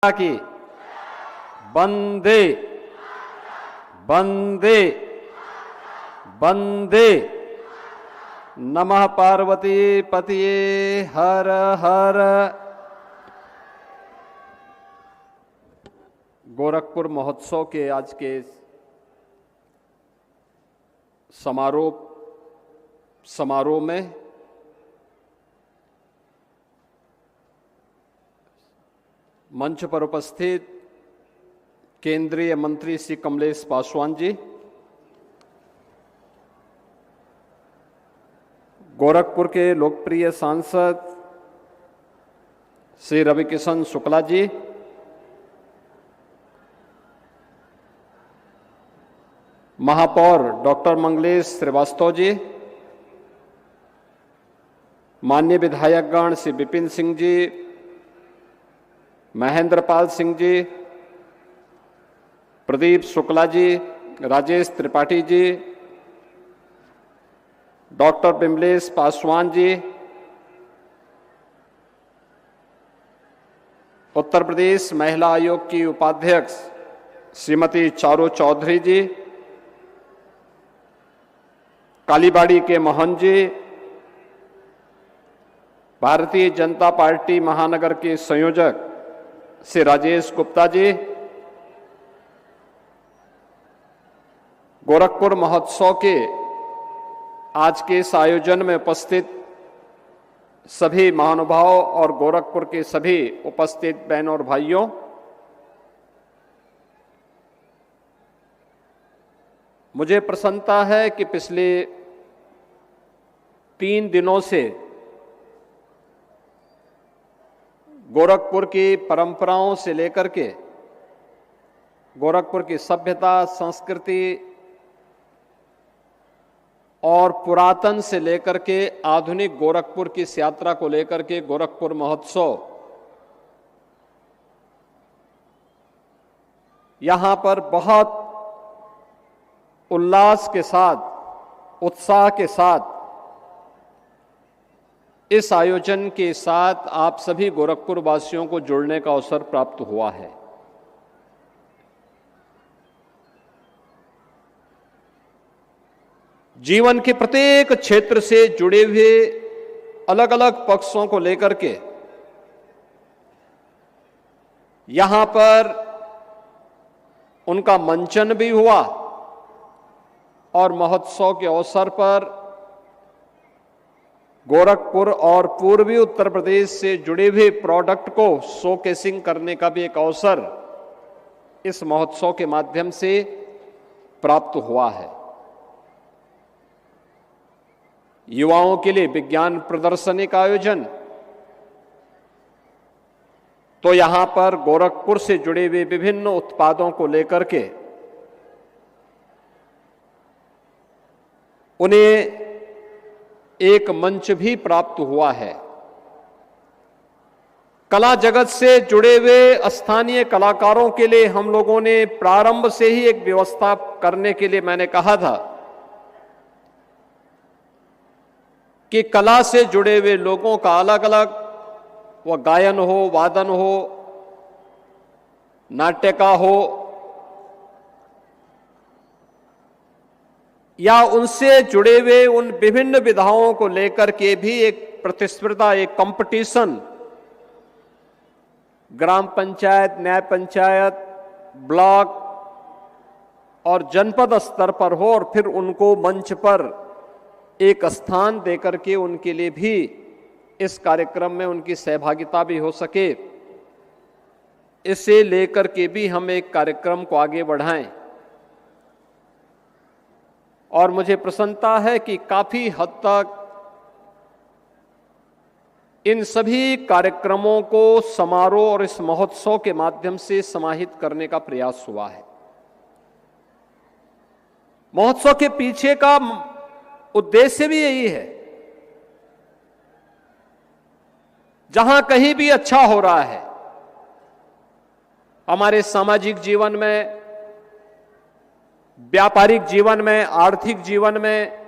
की वंदे वंदे वंदे। नमः पार्वती पतिये हर हर। गोरखपुर महोत्सव के आज के समारोह में मंच पर उपस्थित केंद्रीय मंत्री श्री कमलेश पासवान जी, गोरखपुर के लोकप्रिय सांसद श्री रविकिशन शुक्ला जी, महापौर डॉक्टर मंगलेश श्रीवास्तव जी, माननीय विधायकगण श्री विपिन सिंह जी, महेंद्रपाल सिंह जी, प्रदीप शुक्ला जी, राजेश त्रिपाठी जी, डॉक्टर बिमलेश पासवान जी, उत्तर प्रदेश महिला आयोग की उपाध्यक्ष श्रीमती चारू चौधरी जी, कालीबाड़ी के मोहन जी, भारतीय जनता पार्टी महानगर के संयोजक श्री राजेश गुप्ता जी, गोरखपुर महोत्सव के आज के इस आयोजन में उपस्थित सभी महानुभाव और गोरखपुर के सभी उपस्थित बहनों और भाइयों, मुझे प्रसन्नता है कि पिछले 3 दिनों से गोरखपुर की परंपराओं से लेकर के गोरखपुर की सभ्यता, संस्कृति और पुरातन से लेकर के आधुनिक गोरखपुर की इस यात्रा को लेकर के गोरखपुर महोत्सव यहां पर बहुत उल्लास के साथ, उत्साह के साथ इस आयोजन के साथ आप सभी गोरखपुर वासियों को जुड़ने का अवसर प्राप्त हुआ है। जीवन के प्रत्येक क्षेत्र से जुड़े हुए अलग अलग पक्षों को लेकर के यहां पर उनका मंचन भी हुआ और महोत्सव के अवसर पर गोरखपुर और पूर्वी उत्तर प्रदेश से जुड़े हुए प्रोडक्ट को शोकेसिंग करने का भी एक अवसर इस महोत्सव के माध्यम से प्राप्त हुआ है। युवाओं के लिए विज्ञान प्रदर्शनी का आयोजन, तो यहां पर गोरखपुर से जुड़े हुए विभिन्न उत्पादों को लेकर के उन्हें एक मंच भी प्राप्त हुआ है। कला जगत से जुड़े हुए स्थानीय कलाकारों के लिए हम लोगों ने प्रारंभ से ही एक व्यवस्था करने के लिए मैंने कहा था कि कला से जुड़े हुए लोगों का अलग अलग, वह गायन हो, वादन हो, नाट्य का हो या उनसे जुड़े हुए उन विभिन्न विधाओं को लेकर के भी एक प्रतिस्पर्धा, एक कंपटीशन ग्राम पंचायत, न्याय पंचायत, ब्लॉक और जनपद स्तर पर हो और फिर उनको मंच पर एक स्थान देकर के उनके लिए भी इस कार्यक्रम में उनकी सहभागिता भी हो सके, इसे लेकर के भी हम एक कार्यक्रम को आगे बढ़ाएं। और मुझे प्रसन्नता है कि काफी हद तक इन सभी कार्यक्रमों को समारोह और इस महोत्सव के माध्यम से समाहित करने का प्रयास हुआ है। महोत्सव के पीछे का उद्देश्य भी यही है, जहां कहीं भी अच्छा हो रहा है हमारे सामाजिक जीवन में, व्यापारिक जीवन में, आर्थिक जीवन में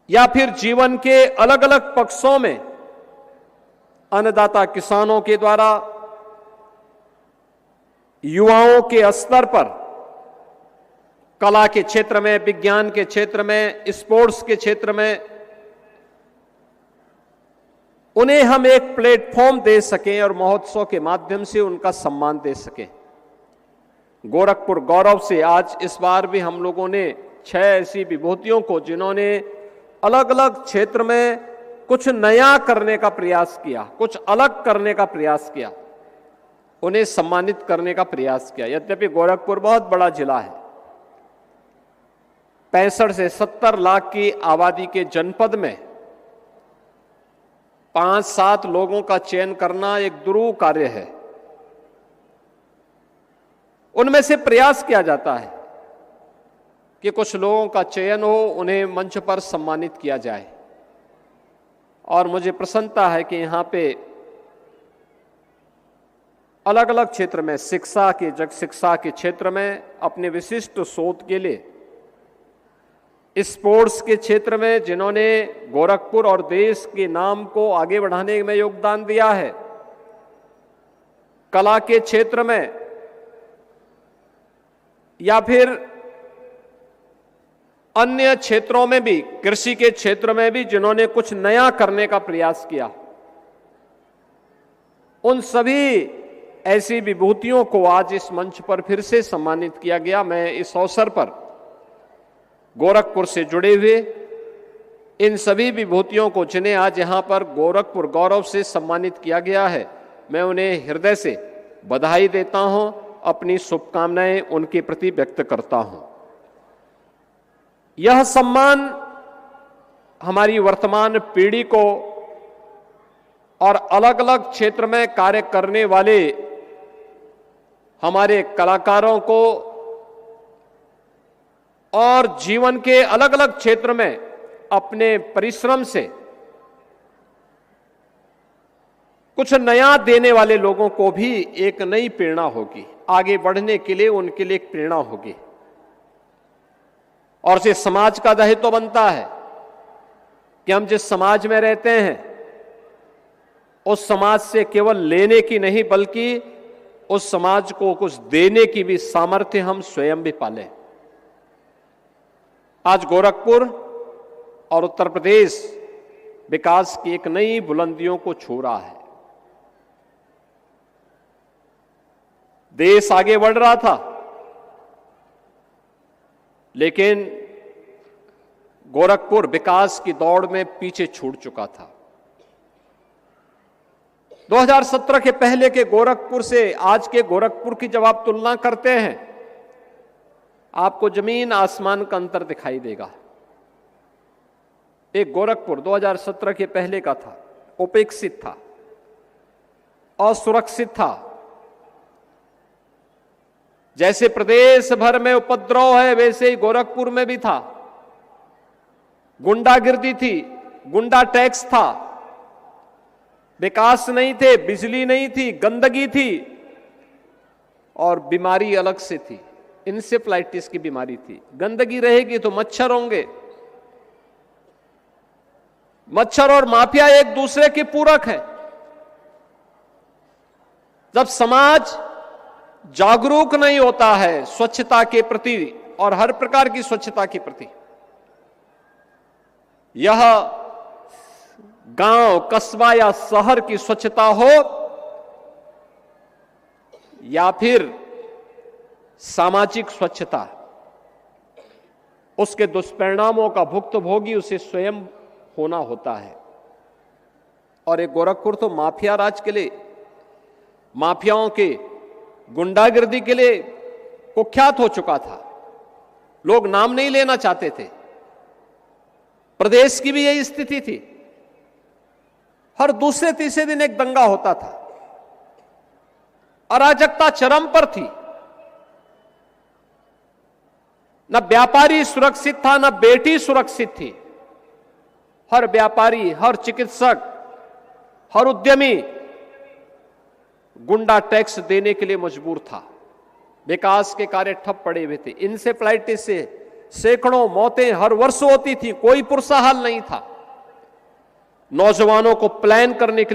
या फिर जीवन के अलग अलग पक्षों में अन्नदाता किसानों के द्वारा युवाओं के स्तर पर कला के क्षेत्र में, विज्ञान के क्षेत्र में, स्पोर्ट्स के क्षेत्र में उन्हें हम एक प्लेटफॉर्म दे सकें और महोत्सव के माध्यम से उनका सम्मान दे सकें। गोरखपुर गौरव से आज इस बार भी हम लोगों ने 6 ऐसी विभूतियों को, जिन्होंने अलग अलग क्षेत्र में कुछ नया करने का प्रयास किया, कुछ अलग करने का प्रयास किया, उन्हें सम्मानित करने का प्रयास किया। यद्यपि गोरखपुर बहुत बड़ा जिला है, 65 से 70 लाख की आबादी के जनपद में 5-7 लोगों का चयन करना एक दुरूह कार्य है। उनमें से प्रयास किया जाता है कि कुछ लोगों का चयन हो, उन्हें मंच पर सम्मानित किया जाए। और मुझे प्रसन्नता है कि यहां पे अलग अलग क्षेत्र में, शिक्षा के क्षेत्र में अपने विशिष्ट शोध के लिए, स्पोर्ट्स के क्षेत्र में जिन्होंने गोरखपुर और देश के नाम को आगे बढ़ाने में योगदान दिया है, कला के क्षेत्र में या फिर अन्य क्षेत्रों में भी, कृषि के क्षेत्र में भी जिन्होंने कुछ नया करने का प्रयास किया, उन सभी ऐसी विभूतियों को आज इस मंच पर फिर से सम्मानित किया गया। मैं इस अवसर पर गोरखपुर से जुड़े हुए इन सभी विभूतियों को, जिन्हें आज यहां पर गोरखपुर गौरव से सम्मानित किया गया है, मैं उन्हें हृदय से बधाई देता हूं, अपनी शुभकामनाएं उनके प्रति व्यक्त करता हूं। यह सम्मान हमारी वर्तमान पीढ़ी को और अलग अलग क्षेत्र में कार्य करने वाले हमारे कलाकारों को और जीवन के अलग अलग क्षेत्र में अपने परिश्रम से कुछ नया देने वाले लोगों को भी एक नई प्रेरणा होगी, आगे बढ़ने के लिए उनके लिए एक प्रेरणा होगी। और से समाज का दायित्व बनता है कि हम जिस समाज में रहते हैं उस समाज से केवल लेने की नहीं, बल्कि उस समाज को कुछ देने की भी सामर्थ्य हम स्वयं भी पालें। आज गोरखपुर और उत्तर प्रदेश विकास की एक नई बुलंदियों को छू रहा है। देश आगे बढ़ रहा था, लेकिन गोरखपुर विकास की दौड़ में पीछे छूट चुका था। 2017 के पहले के गोरखपुर से आज के गोरखपुर की जब आप तुलना करते हैं, आपको जमीन आसमान का अंतर दिखाई देगा। एक गोरखपुर 2017 के पहले का था, उपेक्षित था, असुरक्षित था। जैसे प्रदेश भर में उपद्रव है, वैसे ही गोरखपुर में भी था। गुंडागिर्दी थी, गुंडा टैक्स था, विकास नहीं थे, बिजली नहीं थी, गंदगी थी और बीमारी अलग से थी। इंसेफ्लाइटिस की बीमारी थी। गंदगी रहेगी तो मच्छर होंगे। मच्छर और माफिया एक दूसरे के पूरक है। जब समाज जागरूक नहीं होता है स्वच्छता के प्रति और हर प्रकार की स्वच्छता के प्रति, यह गांव, कस्बा या शहर की स्वच्छता हो या फिर सामाजिक स्वच्छता, उसके दुष्परिणामों का भुक्तभोगी उसे स्वयं होना होता है। और एक गोरखपुर तो माफिया राज के लिए, माफियाओं के गुंडागिर्दी के लिए कुख्यात हो चुका था। लोग नाम नहीं लेना चाहते थे। प्रदेश की भी यही स्थिति थी। हर दूसरे तीसरे दिन एक दंगा होता था। अराजकता चरम पर थी। न व्यापारी सुरक्षित था, न बेटी सुरक्षित थी। हर व्यापारी, हर चिकित्सक, हर उद्यमी गुंडा टैक्स देने के लिए मजबूर था। विकास के कार्य ठप पड़े हुए थे। इंसेफ्लाइटिस से सैकड़ों मौतें हर वर्ष होती थी, कोई पुरसा हाल नहीं था। नौजवानों को प्लान करने के लिए